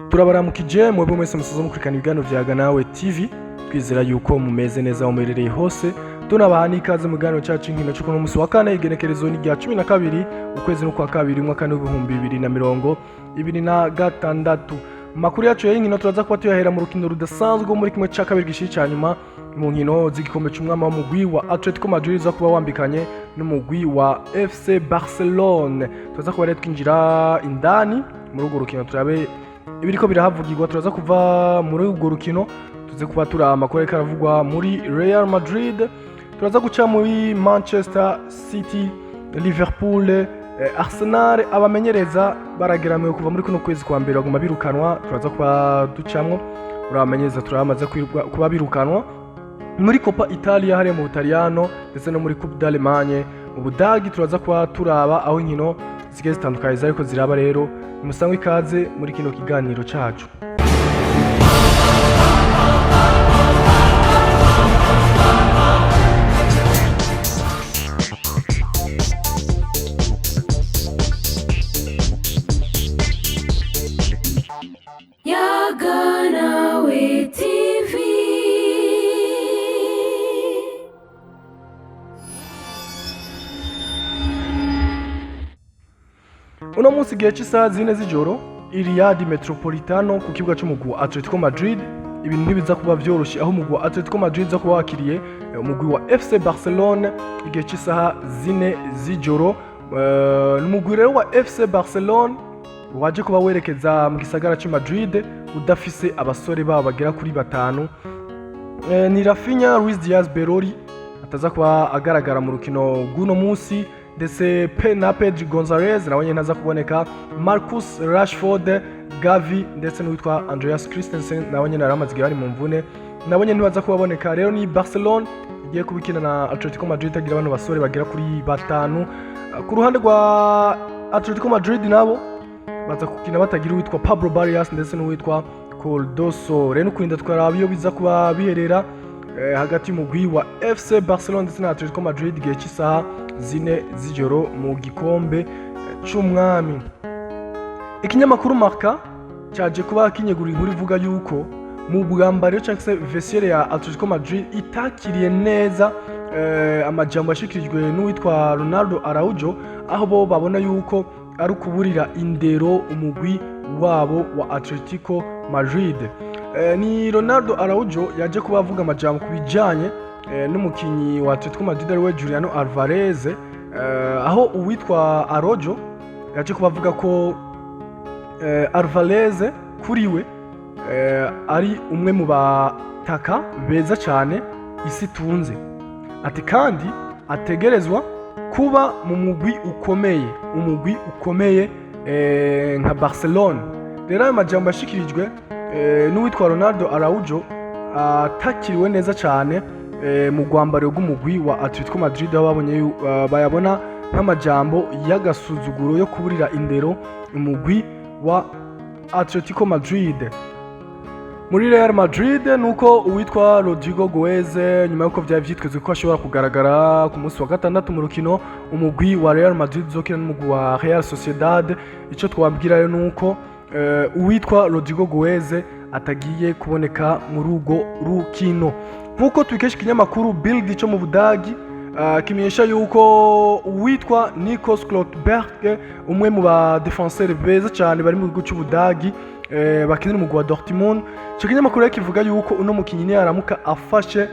Turabaramukije mwebwe mwese musoza mukurikirana ibiganiro vya Ganawe TV, twizera yuko mumeze neza aho muherereye hose. Tunabaha n'ikaze mu kiganiro cyacu inkino cyo kuno musi wa kane, igenekerezo ni rya 12 ukwezi no kwa kabiri mwaka w'ibihumbi 2026. Makuru yacu y'inkino turaza kuba tuyahera mu rukino rudasanzwe muri kimwe cya kabiri gishiri cya nyuma mu nkino z'igikombe cy'umwami w'umugwi wa Atletico Madrid za kuba wambikanye n'umugwi wa FC Barcelone. Turaza kuba rero twinjira indani muri urwo rukino turabe ibiriko birahavugirwa. Turaza kuva muri urwo rukino tuze kuba turaba amakuru ariko aravugwa muri Real Madrid, turaza guca muri Manchester City, Liverpool, Arsenal. Abamenyereza barageramiwe kuva muri kuno kwezi kwa mbere baguma birukanwa, turaza kuba ducamwo urabamenyereza turamaze kuba birukanwa muri Coppa Italia hariya mu Butaliyano ndetse no muri Coupe d'Allemagne mu Budagi. Turaza kuba turaba aho inkino zigiye zitandukanye zariko ziraba. Rero musangwe ikaze muri kino kiganiro cacu. Ganawe TV. Uno munsi gihe cy'isaha 4 z'ijoro Iliad Metropolitano ku kibuga cy'umugwi wa Atletico Madrid, ibintu ntibiza kuba byoroshye aho umugwi wa Atletico Madrid za kuba wakiriye umugwi wa FC Barcelone igihe cy'isaha 4 z'ijoro. N'umugwi rero wa FC Barcelone waje kuba werekeza mu gisagara cy'i Madrid udafise abasore babo bagera kuri 5. Ni Rafinha, Luis Diaz, Berori ataza kuba agaragara mu rukino rw'uno munsi, ndetse na Pedri Gonzalez nawe nyene ntaza kuboneka, Marcus Rashford, Gavi ndetse n'uwitwa Andreas Christensen nawe nyene aramaze igihe bari mu mvune, nabo nyene ntibaza kubaboneka. Rero ni Barcelone igiye kubikina na Atletico Madrid agira bano basore bagera kuri 5. Ku ruhande rwa Atletico Madrid nabo baza kukina batagira uwitwa Pablo Barrios ndetse n'uwitwa Cardoso. Rero kurinda twaraba iyo biza kuba biherera hagati y'umugwi wa FC Barcelone ndetse na Atletico Madrid igihe cy'isaha 4 z'ijoro mu gikombe cy'umwami. Ikinyamakuru Marca cyaje kuba kinyegura inkuru ivuga yuko mu bwambariro cyangwa se vestiaire ya Atletico Madrid itakiriye neza amajambo yashikirijwe n'uwitwa Ronaldo Araujo, aho bo babona yuko ari kuburira indero umugwi wabo wa Atletico Madrid. Ni Ronaldo Araujo yaje kuba avuga amajambo kubijanye n'umukinyi wa Atletico Madrid ariwe Julian Alvarez, aho uwitwa Araujo yaje kuba avuga ko Alvarez kuriwe ari umwe mu bataka beza cyane isi tunze, ati kandi ategerezwa kuba mu mugwi ukomeye nka Barcelona. Rero ayo majambo yashikirijwe n'uwitwa Ronaldo Araujo atakiriwe neza cyane mu rwambariro rw'umugwi wa Atletico Madrid, aho babonye bayabona nk'amajambo y'agasuzuguro yo kuburira indero umugwi wa Atletico Madrid. Muri Real Madrid nuko uwitwa Rodrigo Goez nyuma yuko vyari vyitezwe ko ashobora kugaragara ku munsi wa gatandatu mu rukino umugwi wa Real Madrid zokina n'umugwi wa Real Sociedad, ico twabwira rero nuko uwitwa Rodrigo Goez atagiye kuboneka muri urwo rukino. Nkuko twikesha ikinyamakuru Bild cyo mu Budagi kimenyesha yuko uwitwa Nico Schlotterbeck, umwe mu ba defenseurs beza cyane bari mu gihugu cy'Ubudagi bakinira umugwi wa Dortmund, cyo kinyamakuru rero kivuga yuko uno mukinyi ni aramuka afashe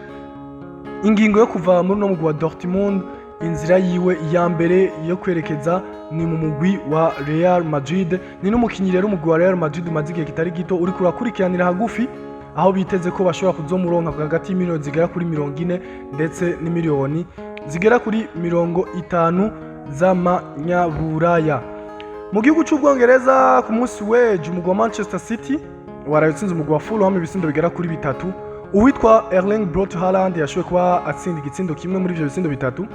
ingingo yo kuva muri uno mugwi wa Dortmund, inzira yiwe ya mbere yo kwerekeza ni mu mugwi wa Real Madrid. Ni n'umukinyi rero umugwi wa Real Madrid umaze igihe kitari gito uri kurakurikiranira hagufi, aho biteze ko bashobora kuzomuronka hagati y'imiliyoni zigera kuri 40 ndetse n'imiliyoni zigera kuri 50 z'amanyaburaya. Mu gihugu cy'Ubwongereza ku munsi w'ejo umugwi wa Manchester City warayitsinze umugwi wa Fulham ibisindo bigera kuri 3. Uwitwa Erling Braut Haaland yashoboye kuba atsinda igitsindo kimwe muri ivyo bisindo 3.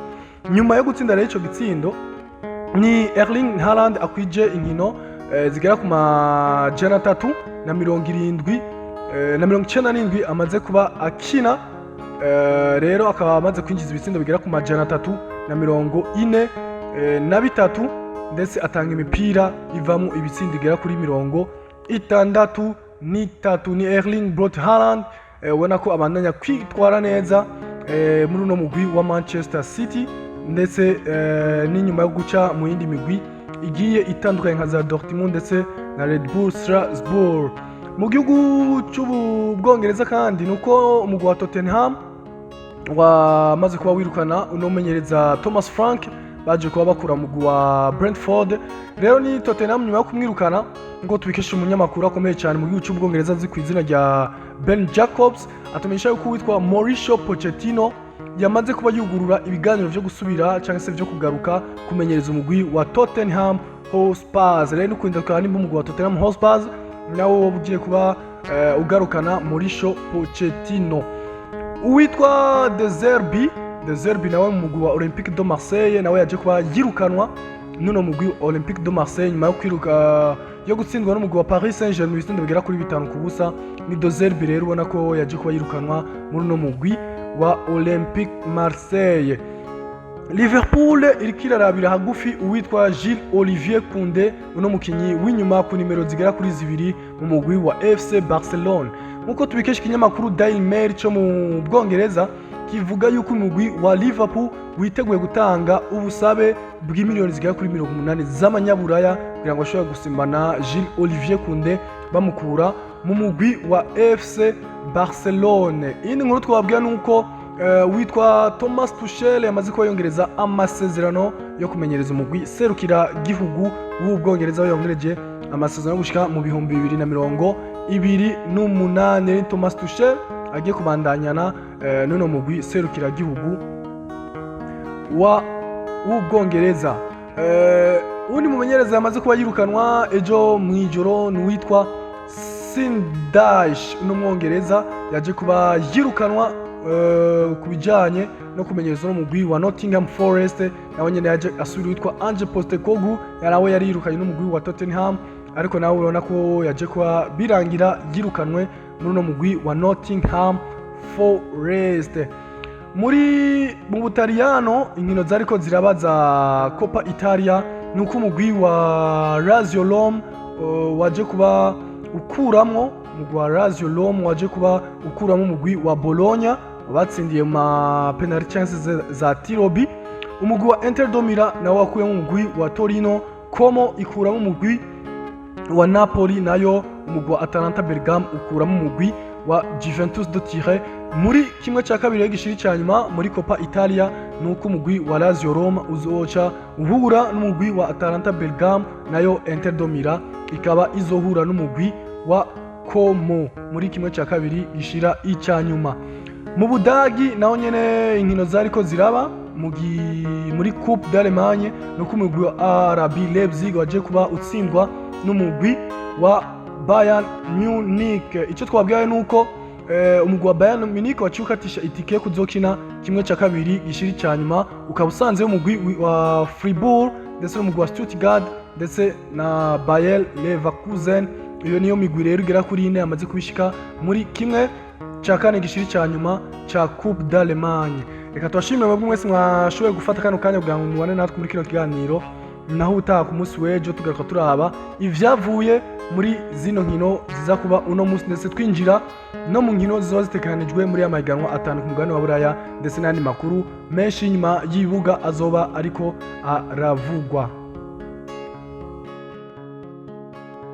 Nyuma yo gutsinda rero ico gitsindo ni Erling Haaland akwije inkino zigera ku majana 397 amaze kuba akina, rero akaba amaze kwinjiza ibitsindo bigera ku majana 343 ndetse atanga imipira ivamo ibitsindo igera kuri 70 63 ni Erling Braut Haaland ubona ko abandanya kwitwara neza muri uno mugwi wa Manchester City ndetse n'inyuma yo guca mu yindi migwi igiye itandukanye nka za Dortmund ndetse na Red Bull Strasbourg. Mu gihugu cy'Ubwongereza kandi nuko umugwi wa Tottenham wamaze kuba wirukana unomenyereza Thomas Frank baje kuba bakura mugwi wa Brentford. Rero ni Tottenham nyuma yo kumwirukana ngo tubikesha umunyamakuru akomeye cyane mu gihugu cy'Ubwongereza azi ku izina rya Ben Jacobs atumenyesha yuko witwa Mauricio Pochettino yamaze kuba yugurura ibiganiro byo gusubira cyangwa se byo kugaruka kumenyereza umugwi wa Tottenham Hotspur. Rero n'ukunda kandi umugwi wa Tottenham Hotspur nawo ugiye kuba ugarukana Mauricio Pochettino. Uwitwa De Zerbi nawe mu mugwi wa Olympique de Marseille nawe yaje kuba yirukanwa nuno mugwi Olympique de Marseille nyuma yo kwiruka yo gutsindwa n'umugwi wa Paris Saint-Germain ibitendo bigera kuri 5-0. Ni De Zerbi rero ubona ko yaje kuba yirukanwa muri no mugwi wa Olympique Marseille. Liverpool iriko irarabira hagufi uwitwa Gilles Olivier Koundé uno mukinyi w'inyuma ku nimero zigera kuri 2 mu mugwi wa FC Barcelona. Nkuko tubikesha ikinyamakuru Daily Mail cyo mu Bwongereza kivuga yuko umugwi wa Liverpool witeguye gutanga ubusabe bw'imiliyoni zigera kuri 80 z'amanyaburaya kugira ngo ashobore gusimbana Gilles Olivier Koundé bamukura mu mugwi wa FC Barcelona. Indi nkuru twababwira nuko witwa Thomas Tuchel yamaze kuba yongereza amasezerano yo kumenyereza umugwi serukira gihugu w'Ubwongereza yongereje amasezerano gushika mu 2028. Thomas Tuchel agiye kubandanyana nuno mugwi serukira gihugu w'Ubwongereza. Undi mumenyereza yamaze kuba yirukanwa ejo mwijoro n'uwitwa Sindash n'umwongereza yaje kuba yirukanwa kubijanye no kumenyereza no mugwi wa Nottingham Forest. nawe nyene yaje asubira witwa Ange Postecoglou yarawe yari yirukanye n'umugwi wa Tottenham ariko nawe urabona ko yaje kuba birangira yirukanwe muri no mugwi wa Nottingham Forest. Mu Butaliyano inkino zariko zirabaza Coppa Italia nuko umugwi wa Lazio Rome waje kuba ukuramwo umugwi wa Bologna batsindiye ma penalty chances za Tirobi. Umugwi wa Inter de Milan nawo wakuyemo umugwi wa Torino. Como ikuramo umugwi wa Napoli, nayo umugwi wa Atalanta Bergamo ukuramo umugwi wa Juventus de Turin. Muri kimwe cya kabiri y'igishiri cyanyuma muri Coppa Italia nuko umugwi wa Lazio Roma uzoca uhura n'umugwi wa Atalanta Bergamo, nayo Inter de Milan ikaba izohura n'umugwi wa Como muri kimwe cya kabiri gishira icyanyuma. Mu Budagi naho nyene inkino zariko ziraba muri Coupe d'Allemagne nuko umugwi wa RB Leipzig waje kuba utsindwa n'umugwi wa Bayern Munich. Icyo twabwiye nuko umugwi wa Bayern Munich wacukatisha itike kuzokina kimwe cya kabiri gishiri cyanyuma, ukaba usanze umugwi wa Fribourg ndetse n'umugwi wa Stuttgart ndetse na Bayer Leverkusen. Iyo niyo migwi rero igera kuri 4 amaze kubishika muri kimwe cya kane gishiri cyanyuma cya Coupe d'Allemagne. Reka twashimire mwebwe mwese mwashoboye gufata kano kanya kugira ngo mubane natwe muri kino kiganiro, naho utaha ku munsi w'ejo tugaruka turaba ivyavuye muri zino nkino ziza kuba uno munsi, ndetse twinjira no mu nkino zizoba zitekanijwe muri amahiganwa atanu ku mugabane wa Buraya ndetse n'andi makuru menshi nyuma y'ibibuga azoba ariko aravugwa.